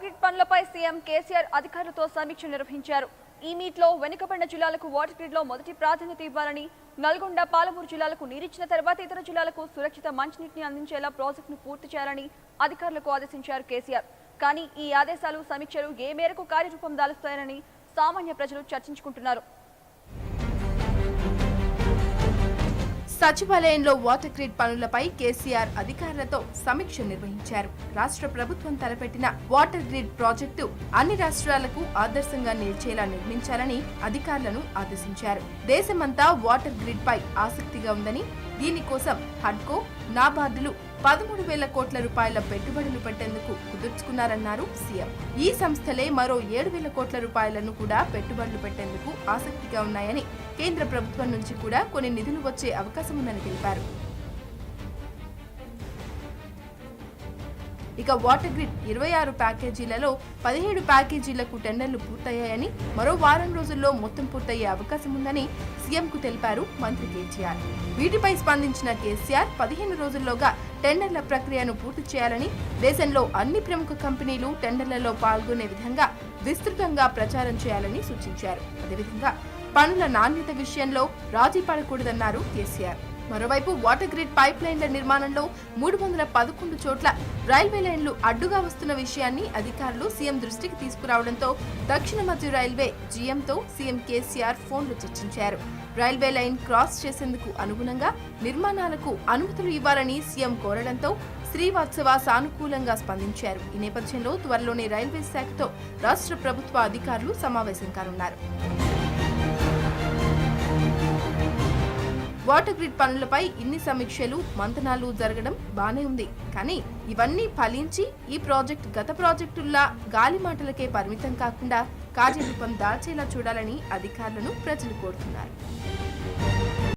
Grid పనులపై CM KCR అధికారులతో సమీక్ష నిర్వహించారు. ఈ మీట్లో వెనుకబడిన జిల్లాలకు వాటర్ గ్రిడ్ లో మొదటి ప్రాధాన్యత ఇవ్వాలని, నల్గొండ, పాలమూరు జిల్లాలకు నీరిచ్చిన తర్వాత ఇతర జిల్లాలకు సురక్షిత మంచినీటిని అందించేలా ప్రాజెక్టును పూర్తి చేయాలని అధికారులకు ఆదేశించారు కేసీఆర్. కానీ ఈ ఆదేశాలు, సమీక్షలు ఏ మేరకు కార్యరూపం దాలుస్తాయని సామాన్య ప్రజలు చర్చించుకుంటున్నారు. సచివాలయంలో వాటర్ గ్రిడ్ పనులపై కేసీఆర్ అధికారులతో సమీక్ష నిర్వహించారు. రాష్ట్ర ప్రభుత్వం తలపెట్టిన వాటర్ గ్రిడ్ ప్రాజెక్టు అన్ని రాష్ట్రాలకు ఆదర్శంగా నిలిచేలా నిర్మించాలని అధికారులను ఆదేశించారు. దేశమంతా వాటర్ గ్రిడ్ పై ఆసక్తిగా ఉందని, దీనికోసం హడ్కో, నాబార్డులు 13,000 కోట్ల రూపాయల పెట్టుబడులు పెట్టేందుకు కుదుర్చుకున్నారన్నారు సీఎం. ఈ సంస్థలే మరో 7,000 కోట్ల రూపాయలను కూడా పెట్టుబడులు పెట్టేందుకు ఆసక్తిగా ఉన్నాయని, కేంద్ర ప్రభుత్వం నుంచి కూడా కొన్ని నిధులు వచ్చే అవకాశం ఉందని తెలిపారు. ఇక వాటర్ గ్రిడ్ 26 ప్యాకేజీలలో 17 ప్యాకేజీలకు టెండర్లు పూర్తయ్యాయని, మరో వారం రోజుల్లో మొత్తం పూర్తయ్యే అవకాశం ఉందని సీఎంకు తెలిపారు మంత్రి కేటీఆర్. వీటిపై స్పందించిన కేసీఆర్ 15 రోజుల్లోగా టెండర్ల ప్రక్రియను పూర్తి చేయాలని, దేశంలో అన్ని ప్రముఖ కంపెనీలు టెండర్లలో పాల్గొనే విధంగా విస్తృతంగా ప్రచారం చేయాలని సూచించారు. అదేవిధంగా పనుల నాణ్యత విషయంలో రాజీ పడకూడదన్నారు కేసీఆర్. మరోవైపు వాటర్ గ్రిడ్ పైప్ లైన్ల నిర్మాణంలో 311 చోట్ల రైల్వే లైన్లు అడ్డుగా వస్తున్న విషయాన్ని అధికారులు సీఎం దృష్టికి తీసుకురావడంతో దక్షిణ మధ్య రైల్వే జీఎంతో సీఎం కేసీఆర్ ఫోన్లో చర్చించారు. రైల్వే లైన్ క్రాస్ చేసేందుకు అనుగుణంగా నిర్మాణాలకు అనుమతులు ఇవ్వాలని సీఎం కోరడంతో శ్రీవాత్సవ సానుకూలంగా స్పందించారు. ఈ నేపథ్యంలో త్వరలోనే రైల్వే శాఖతో రాష్ట్ర ప్రభుత్వ అధికారులు సమావేశం కానున్నారు. వాటర్ గ్రిడ్ పనులపై ఇన్ని సమీక్షలు, మంతనాలు జరగడం బానే ఉంది. కానీ ఇవన్నీ ఫలించి ఈ ప్రాజెక్ట్ గత ప్రాజెక్టుల్లా గాలి మాటలకే పరిమితం కాకుండా కార్యరూపం దాల్చేలా చూడాలని అధికారులను ప్రజలు కోరుతున్నారు.